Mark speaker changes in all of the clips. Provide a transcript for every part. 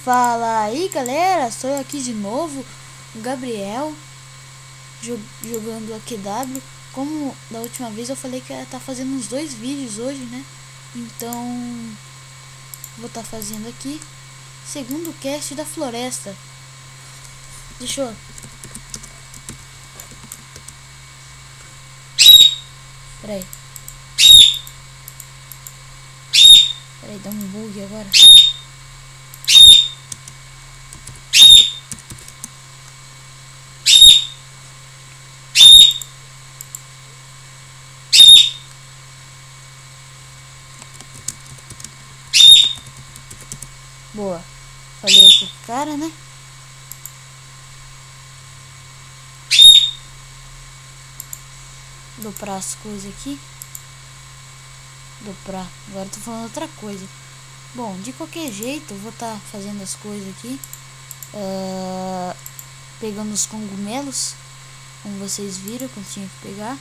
Speaker 1: Fala aí galera, sou eu aqui de novo, o Gabriel, jogando AQW. Como da última vez eu falei que ia estar fazendo uns 2 vídeos hoje, né? Então vou estar fazendo aqui segundo cast da floresta. Deixa eu... Peraí, dá um bug agora. Boa, falei pro cara, né? Dobrar as coisas aqui. Agora eu tô falando outra coisa. Bom, de qualquer jeito eu vou estar fazendo as coisas aqui, pegando os cogumelos, como vocês viram que eu tinha que pegar.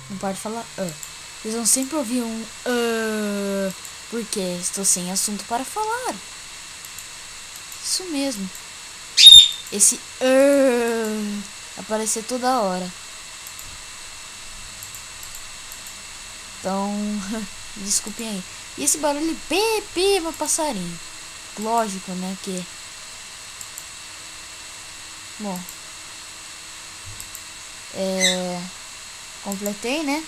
Speaker 1: Não pode falar Vocês vão sempre ouvir um porque estou sem assunto para falar. Isso mesmo. Esse aparecer toda hora. Então, desculpem aí. E esse barulho pê, meu passarinho. Lógico, né, que... Bom. Completei, né?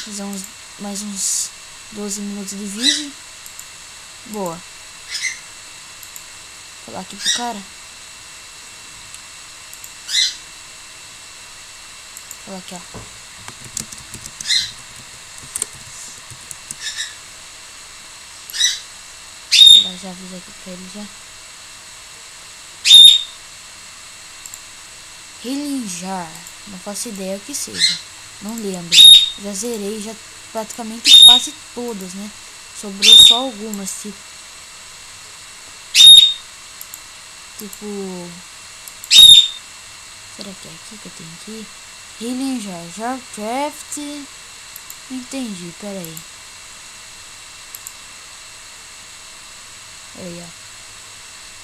Speaker 1: Fizemos mais uns 12 minutos de vídeo. Boa. Vou falar aqui pro cara. Vou falar aqui, ó. Já avisei aqui pra ele já. Relinjar. Não faço ideia o que seja. Não lembro. Já zerei já praticamente quase todas, né? Sobrou só algumas, tipo... Será que é aqui que eu tenho que ir? Relinjar. Jarcraft. Não entendi, pera aí. Aí, ó.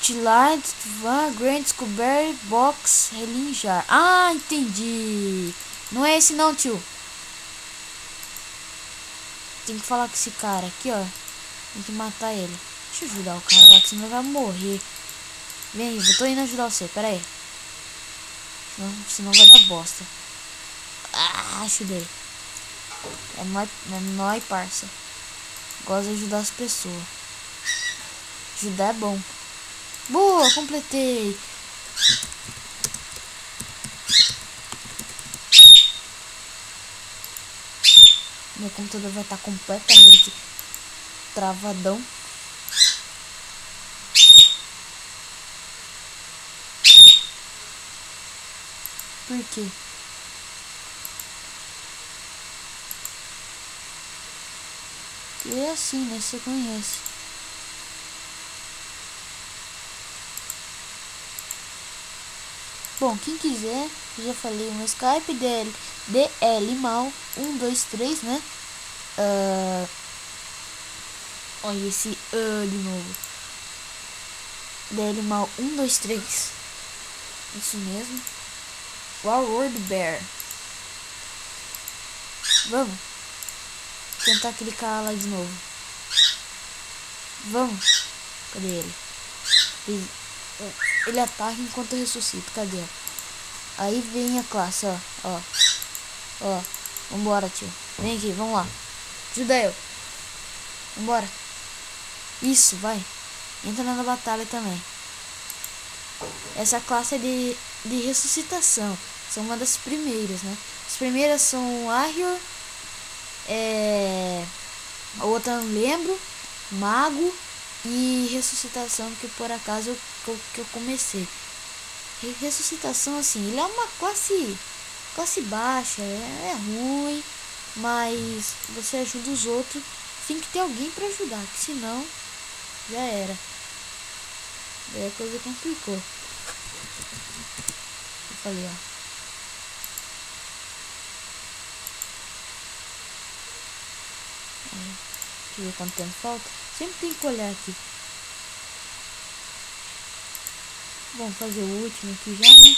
Speaker 1: Tilard Van Grand Scuberry Box Relinjar. Ah, entendi. Não é esse não, tio. Tem que falar com esse cara aqui, ó. Tem que matar ele. Deixa eu ajudar o cara lá, que senão ele vai morrer. Vem aí, eu tô indo ajudar você, pera aí. Senão vai dar bosta. Ah, ajudei. É nóis, parça. Gosto de ajudar as pessoas. Ajudar é bom. Boa, completei. Meu computador vai estar completamente travadão. Por quê? Porque é assim, né? Você conhece. Bom, quem quiser, eu já falei no Skype DL mal 123, né? Olha esse de novo. DL mal 123. Isso mesmo. Warlord Bear. Vamos tentar clicar lá de novo. Vamos. Cadê ele? Ele ataca enquanto eu ressuscito. Cadê? Aí vem a classe, ó. Vambora, tio. Vem aqui, vamos lá. Ajuda eu. Vambora. Isso, vai. Entra na batalha também. Essa classe é de ressuscitação. São uma das primeiras, né? As primeiras são Warrior. A outra eu não lembro. Mago. E ressuscitação, que por acaso que eu comecei. Ressuscitação, assim, ele é uma classe baixa, é ruim, mas você ajuda os outros, tem que ter alguém pra ajudar, que senão já era. Daí a coisa complicou. Eu falei, ó. Aí, deixa eu ver quanto tempo falta. Sempre tem que olhar aqui. Vamos fazer o último aqui já, né?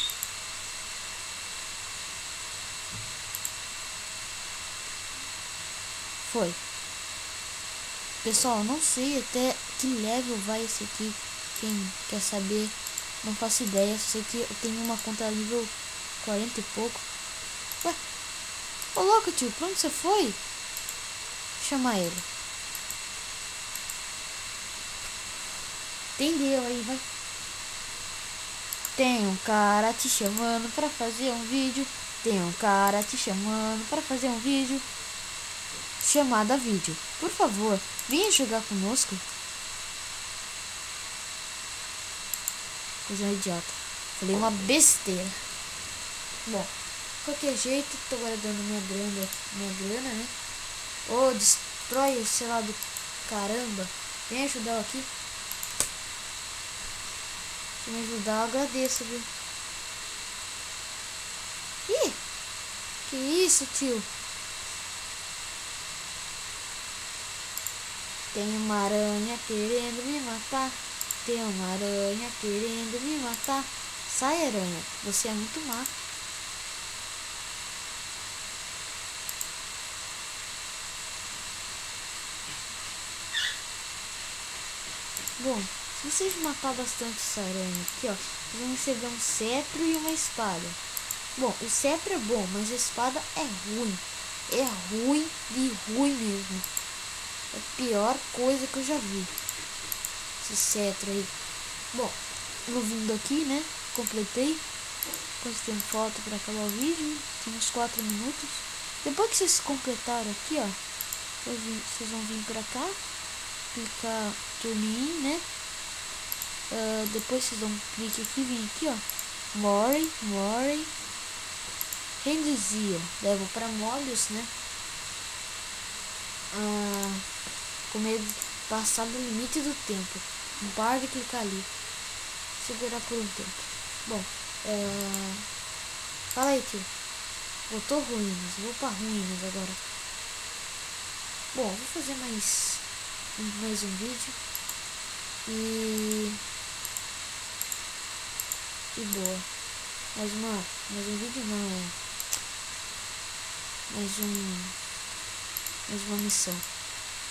Speaker 1: Foi. Pessoal, não sei até que level vai esse aqui. Quem quer saber, não faço ideia. Só sei que eu tenho uma conta nível 40 e pouco. Ué, ô louco, tio, pra onde você foi? Vou chamar ele. Entendeu aí, vai. Tem um cara te chamando pra fazer um vídeo. Tem um cara te chamando pra fazer um vídeo. Chamada vídeo. Por favor, venha jogar conosco. Coisa idiota. Falei uma besteira. Bom, de qualquer jeito, tô guardando minha grana, né? Ô, destrói o sei lá do caramba. Vem ajudar eu aqui. Se me ajudar, eu agradeço, viu? Ih, que isso, tio? Tem uma aranha querendo me matar. Tem uma aranha querendo me matar. Sai, aranha, você é muito má. Bom, se vocês matar bastante essa aranha aqui, ó, vocês vão receber um cetro e uma espada. Bom, o cetro é bom, mas a espada é ruim. É ruim de ruim mesmo. É a pior coisa que eu já vi. Esse cetro aí. Bom, vou vindo aqui, né? Completei. Quanto tempo falta para acabar o vídeo? Tem uns 4 minutos. Depois que vocês completaram aqui, ó, vocês vão vir pra cá, clicar turn in, né? Depois vocês dão um clique aqui, vem aqui, ó, more, reduzir, leva para modos, né? Com medo de passar do limite do tempo. Não para de clicar ali. Segurar por um tempo. Bom, fala aí, tio. Voltou ruínas. Vou pra ruínas agora. Bom, vou fazer mais um vídeo. E boa. Mais um vídeo não, mais uma missão.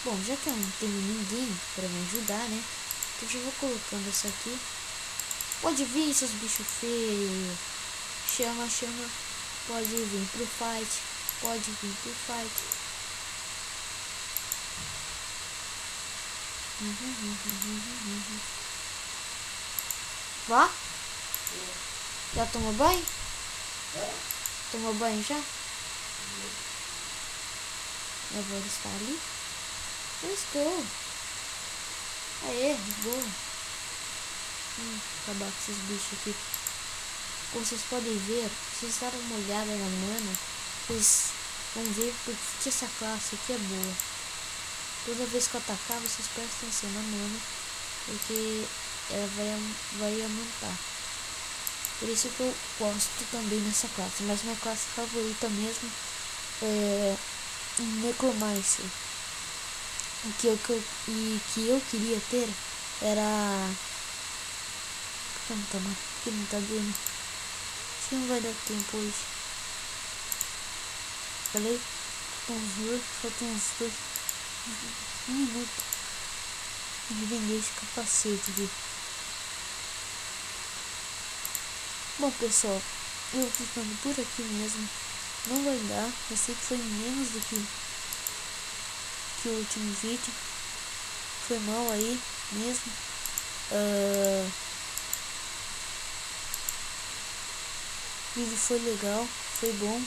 Speaker 1: Bom, já que eu não tenho ninguém pra me ajudar, né? Então já vou colocando essa aqui. Pode vir, seus bichos feios. Chama. Pode vir pro fight. Vá? Já tomou banho? Tomou banho já? Agora está ali. Let's go. Aê, boa. Acabar com esses bichos aqui. Como vocês podem ver, se vocês darem uma olhada na mana, vocês vão ver porque essa classe aqui é boa. Toda vez que eu atacar, vocês prestem atenção na mana, porque ela vai aumentar. Por isso que eu gosto também dessa classe. Mas minha classe favorita mesmo é Necromancer. O que eu queria ter era... Por que não tá dando? Acho que não vai dar tempo hoje. Falei? Faltam uns 2 minutos de vender esse capacete aqui. Bom, pessoal, eu vou ficando por aqui mesmo. Não vai dar, eu sei que foi menos do que o último vídeo. Foi mal aí mesmo. O vídeo foi legal, foi bom.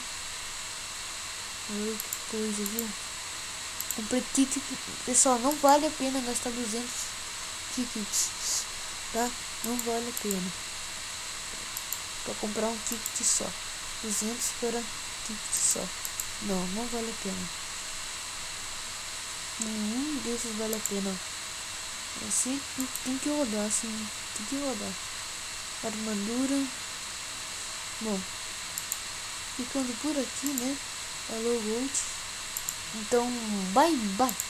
Speaker 1: Olha que coisa, viu? Comprei ticket. Pessoal, não vale a pena gastar 200 tickets, tá? Não vale a pena. Pra comprar um ticket só. 200 para ticket só. Não vale a pena. Nenhum desses vale a pena. Assim tem que rodar, assim. Tem que rodar. Armadura. Bom, ficando por aqui, né? Falou, Gold. Então, bye bye.